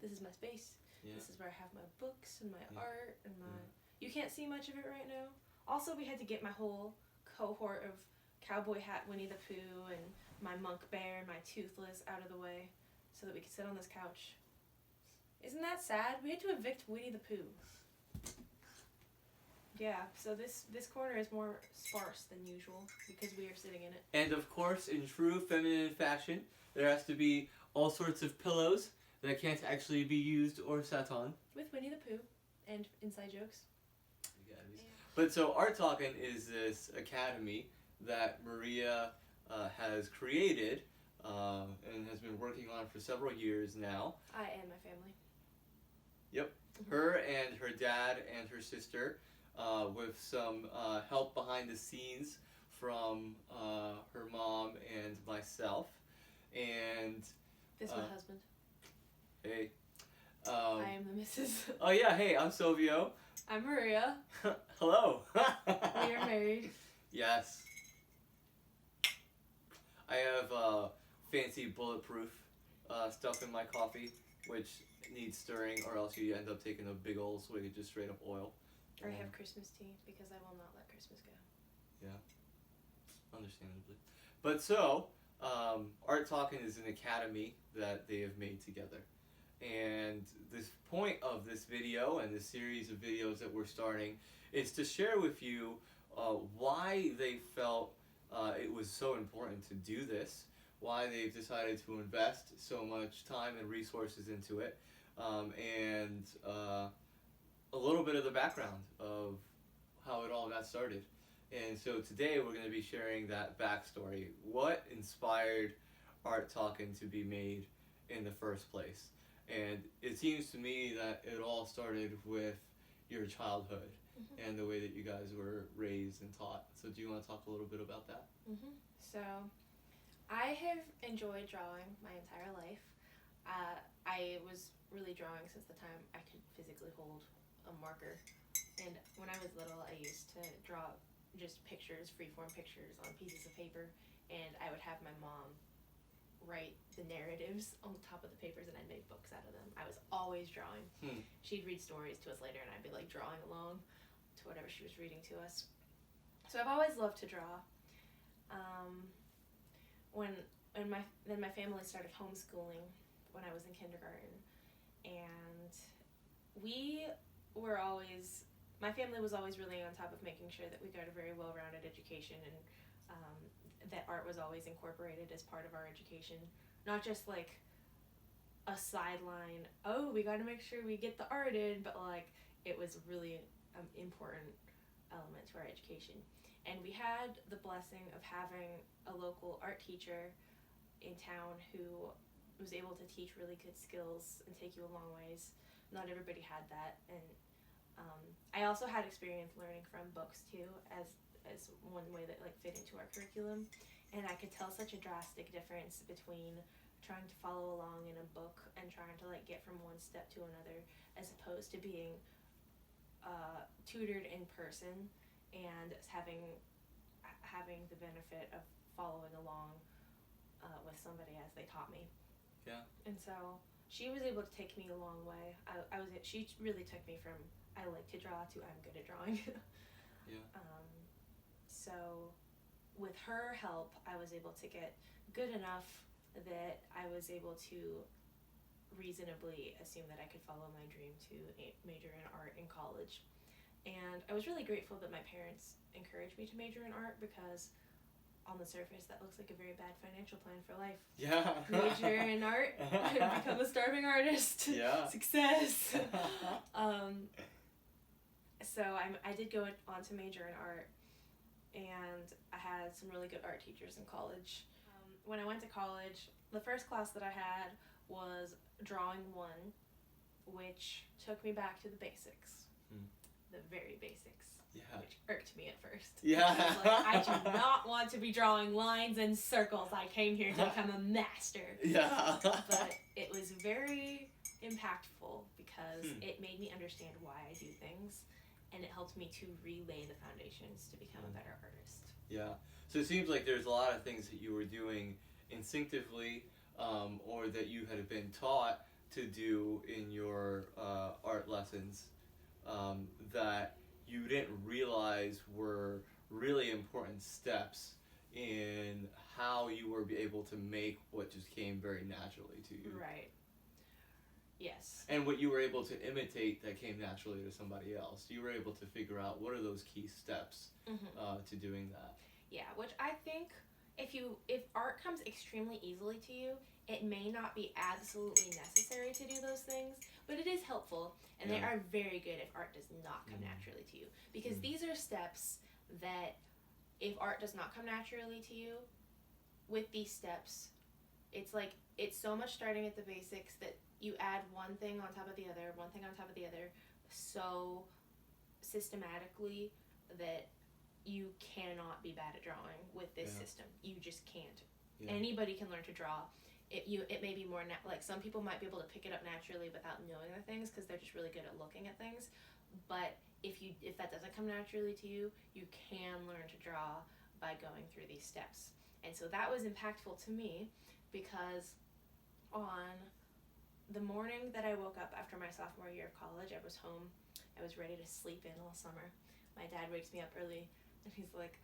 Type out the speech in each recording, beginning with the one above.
This is my space. Yeah. This is where I have my books and my art and my... You can't see much of it right now. Also, we had to get my whole cohort of cowboy hat Winnie the Pooh and my monk bear and my Toothless out of the way so that we could sit on this couch. Isn't that sad? We had to evict Winnie the Pooh. Yeah, so this corner is more sparse than usual because we are sitting in it. And of course, in true feminine fashion, there has to be all sorts of pillows that can't actually be used or sat on. With Winnie the Pooh and inside jokes. But so Art Talkin' is this academy that Maria has created and has been working on for several years now. I and my family. Yep. Her and her dad and her sister with some help behind the scenes from her mom and myself. And this is my husband. Hey. I am the missus. Oh yeah, hey, I'm Silvio. I'm Maria. Hello. We are married. Yes. I have fancy bulletproof stuff in my coffee, which needs stirring, or else you end up taking a big old swig of just straight up oil. Or I have Christmas tea because I will not let Christmas go. Yeah, understandably. But so, Art Talkin' is an academy that they have made together. And this point of this video and this series of videos that we're starting is to share with you why they felt it was so important to do this, why they've decided to invest so much time and resources into it, and a little bit of the background of how it all got started. And so today we're going to be sharing that backstory. What inspired Art Talkin' to be made in the first place? And it seems to me that it all started with your childhood and the way that you guys were raised and taught. So do you want to talk a little bit about that? So, I have enjoyed drawing my entire life. I was really drawing since the time I could physically hold a marker. And when I was little, I used to draw just pictures, freeform pictures on pieces of paper. And I would have my mom write the narratives on the top of the papers and I'd make books out of them. I was always drawing. She'd read stories to us later and I'd be like drawing along to whatever she was reading to us. So I've always loved to draw. When my family started homeschooling when I was in kindergarten, and my family was always really on top of making sure that we got a very well-rounded education and that art was always incorporated as part of our education, not just like a sideline, oh, we got to make sure we get the art in, but like it was really important element to our education. And we had the blessing of having a local art teacher in town who was able to teach really good skills and take you a long ways. Not everybody had that, and I also had experience learning from books too, as one way that like fit into our curriculum, and I could tell such a drastic difference between trying to follow along in a book and trying to like get from one step to another, as opposed to being tutored in person and having the benefit of following along with somebody as they taught me. Yeah. And so she was able to take me a long way. She really took me from I like to draw to I'm good at drawing. Yeah. So with her help, I was able to get good enough that I was able to reasonably assume that I could follow my dream to major in art in college. And I was really grateful that my parents encouraged me to major in art, because on the surface that looks like a very bad financial plan for life. Yeah. Major in art, become a starving artist. Yeah. Success. So I did go on to major in art, and I had some really good art teachers in college. When I went to college, the first class that I had was Drawing 1, which took me back to the basics. The very basics. Yeah. Which irked me at first. Yeah. I do not want to be drawing lines and circles. I came here to become a master. Yeah. But it was very impactful because it made me understand why I do things, and it helped me to relay the foundations to become a better artist. Yeah. So it seems like there's a lot of things that you were doing instinctively, or that you had been taught to do in your art lessons that you didn't realize were really important steps in how you were able to make what just came very naturally to you? Right. Yes. And what you were able to imitate that came naturally to somebody else. You were able to figure out what are those key steps to doing that. Yeah, which I think if art comes extremely easily to you, it may not be absolutely necessary to do those things, but it is helpful, and they are very good if art does not come naturally to you. Because these are steps that, if art does not come naturally to you, with these steps, it's like, it's so much starting at the basics that you add one thing on top of the other, one thing on top of the other, so systematically that you cannot be bad at drawing with this system. You just can't. Yeah. Anybody can learn to draw. It may be more like some people might be able to pick it up naturally without knowing the things because they're just really good at looking at things. But if that doesn't come naturally to you, you can learn to draw by going through these steps. And so that was impactful to me because on the morning that I woke up after my sophomore year of college, I was home. I was ready to sleep in all summer. My dad wakes me up early and he's like,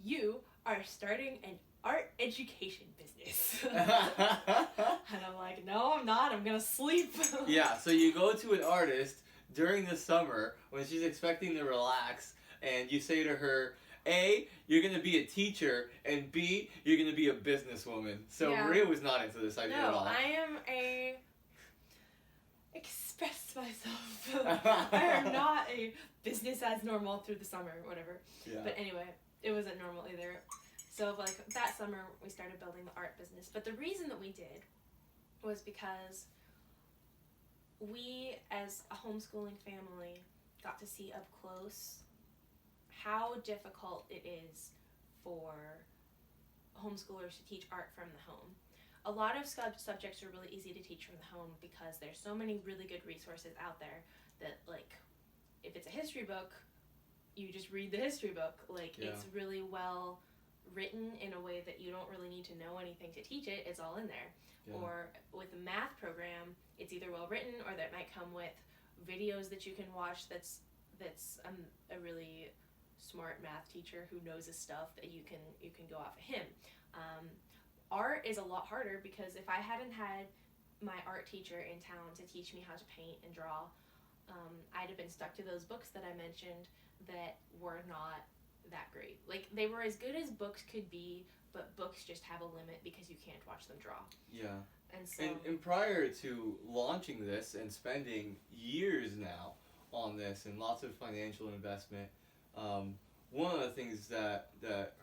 "You are starting an art education business." And I'm like, "No, I'm not. I'm going to sleep." Yeah, so you go to an artist during the summer when she's expecting to relax, and you say to her, A, you're going to be a teacher, and B, you're going to be a businesswoman. So Maria was not into this idea at all. No, I am a... express myself. I am not a business as normal through the summer or whatever. Yeah. But anyway, it wasn't normal either. So like that summer we started building the art business. But the reason that we did was because we, as a homeschooling family, got to see up close how difficult it is for homeschoolers to teach art from the home. A lot of subjects are really easy to teach from the home because there's so many really good resources out there that, like, if it's a history book, you just read the history book. Like, it's really well written in a way that you don't really need to know anything to teach it. It's all in there. Yeah. Or with a math program, it's either well written or that might come with videos that you can watch that's a really smart math teacher who knows his stuff that you can go off of him. Art is a lot harder because if I hadn't had my art teacher in town to teach me how to paint and draw, I'd have been stuck to those books that I mentioned that were not that great. Like, they were as good as books could be, but books just have a limit because you can't watch them draw. Yeah. And so... And prior to launching this and spending years now on this and lots of financial investment, one of the things that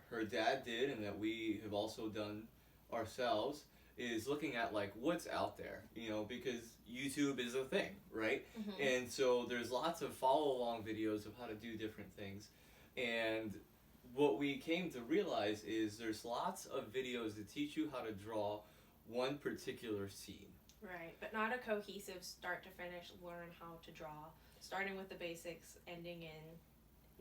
her dad did and that we have also done ourselves is looking at, like, what's out there, because YouTube is a thing, right? Mm-hmm. And so there's lots of follow-along videos of how to do different things. And what we came to realize is there's lots of videos that teach you how to draw one particular scene. Right, but not a cohesive start to finish, learn how to draw, starting with the basics, ending in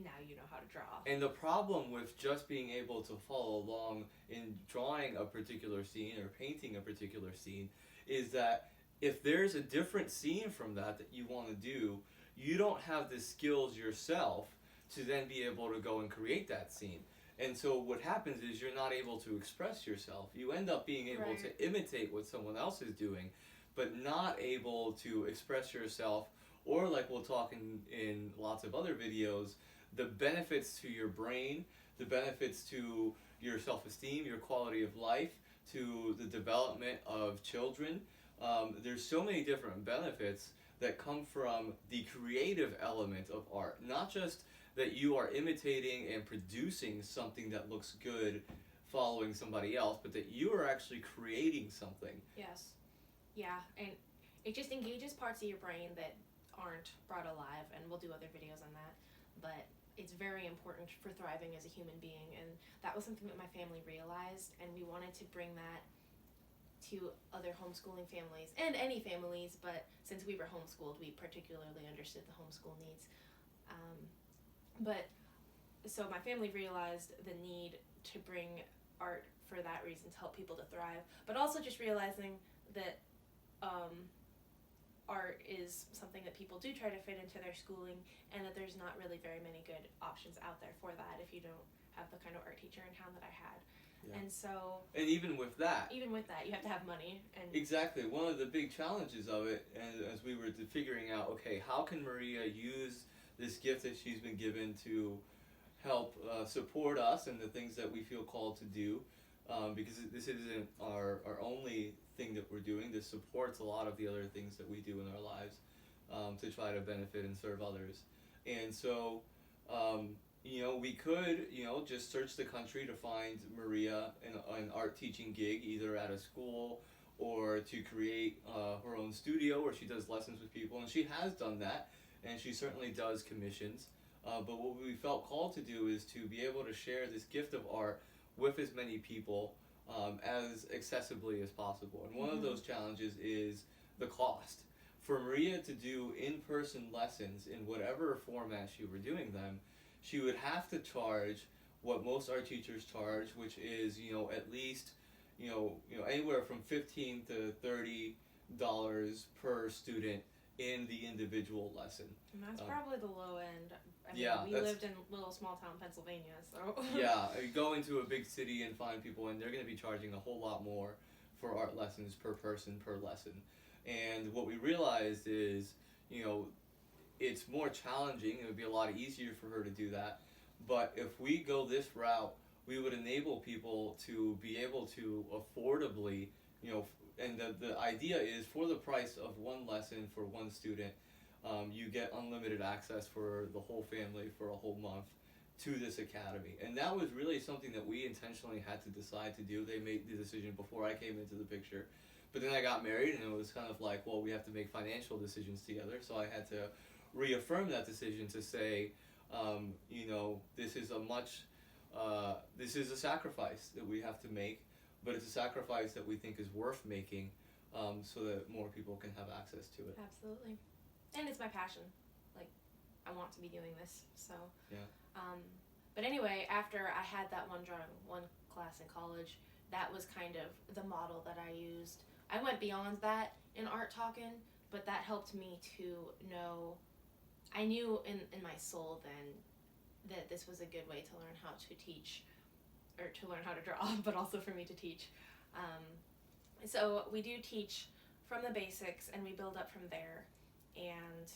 now you know how to draw. And the problem with just being able to follow along in drawing a particular scene or painting a particular scene is that if there's a different scene from that you want to do, you don't have the skills yourself to then be able to go and create that scene. And so what happens is you're not able to express yourself. You end up being able to imitate what someone else is doing, but not able to express yourself, or, like we'll talk in lots of other videos, the benefits to your brain, the benefits to your self-esteem, your quality of life, to the development of children. There's so many different benefits that come from the creative element of art. Not just that you are imitating and producing something that looks good following somebody else, but that you are actually creating something. Yes. Yeah, and it just engages parts of your brain that aren't brought alive, and we'll do other videos on that. But it's very important for thriving as a human being, and that was something that my family realized, and we wanted to bring that to other homeschooling families, and any families, but since we were homeschooled, we particularly understood the homeschool needs. But so my family realized the need to bring art for that reason, to help people to thrive, but also just realizing that art is something that people do try to fit into their schooling, and that there's not really very many good options out there for that if you don't have the kind of art teacher in town that I had. Yeah. And so, And even with that, you have to have money. And exactly, one of the big challenges of it, and as we were figuring out, okay, how can Maria use this gift that she's been given to help support us and the things that we feel called to do, because this isn't our only thing that we're doing. This supports a lot of the other things that we do in our lives, to try to benefit and serve others. And so, we could, just search the country to find Maria an art teaching gig, either at a school or to create her own studio where she does lessons with people. And she has done that, and she certainly does commissions. But what we felt called to do is to be able to share this gift of art with as many people as accessibly as possible. And one of those challenges is the cost. For Maria to do in-person lessons in whatever format she were doing them, she would have to charge what most art teachers charge, which is, at least, anywhere from $15 to $30 per student in the individual lesson. And that's probably the low end. I mean, yeah, we lived in little small town Pennsylvania, so. Yeah, you go into a big city and find people, and they're going to be charging a whole lot more for art lessons per person per lesson. And what we realized is, it's more challenging. It would be a lot easier for her to do that. But if we go this route, we would enable people to be able to affordably, and the idea is for the price of one lesson for one student, you get unlimited access for the whole family for a whole month to this academy. And that was really something that we intentionally had to decide to do. They made the decision before I came into the picture. But then I got married, and it was kind of like, well, we have to make financial decisions together. So I had to reaffirm that decision to say, this is a sacrifice that we have to make, but it's a sacrifice that we think is worth making, so that more people can have access to it. Absolutely. And it's my passion. Like, I want to be doing this, so. Yeah. But anyway, after I had that one class in college, that was kind of the model that I used. I went beyond that in Art Talkin', but that helped me to know, I knew in my soul then that this was a good way to learn how to teach, or to learn how to draw, but also for me to teach. So we do teach from the basics, and we build up from there, and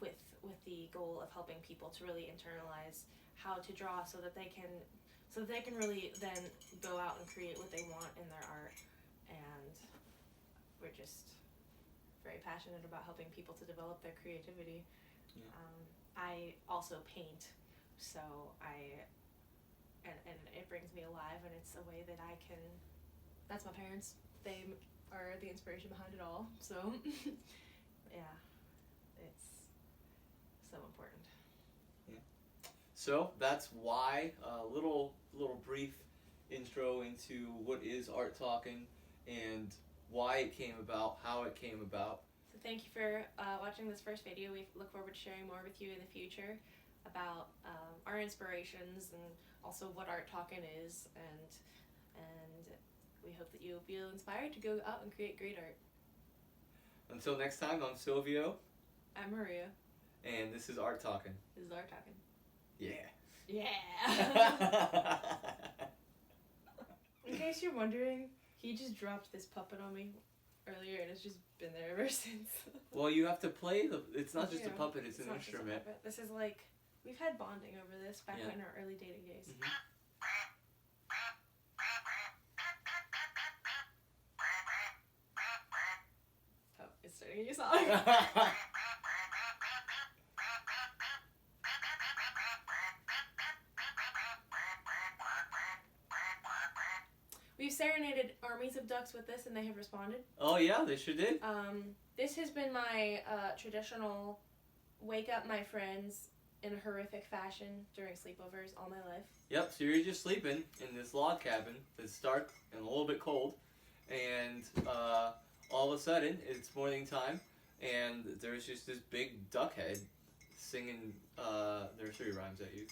with the goal of helping people to really internalize how to draw, so that they can really then go out and create what they want in their art. And we're just very passionate about helping people to develop their creativity. Yeah. I also paint, so and it brings me alive, and it's a way that I can. That's my parents. They are the inspiration behind it all. So, yeah, it's so important. Yeah. So that's why a little brief intro into what is Art Talkin' and why it came about, how it came about. So thank you for watching this first video. We look forward to sharing more with you in the future about our inspirations, and also what Art Talkin' is, and we hope that you'll feel inspired to go out and create great art. Until next time, I'm Silvio. I'm Maria. And this is Art Talkin'. This is Art Talkin'. Yeah. Yeah. In case you're wondering, he just dropped this puppet on me earlier, and it's just been there ever since. Well, you have to play it's not just a puppet, it's an not just a instrument. puppet. This is like, we've had bonding over this back Yeah. in our early dating days. Mhm. Oh, it's starting a new song. We've serenaded armies of ducks with this, and they have responded. Oh yeah, they sure did. This has been my traditional wake up my friends in a horrific fashion during sleepovers all my life. Yep, so you're just sleeping in this log cabin that's dark and a little bit cold, and all of a sudden it's morning time, and there's just this big duck head singing nursery rhymes at you.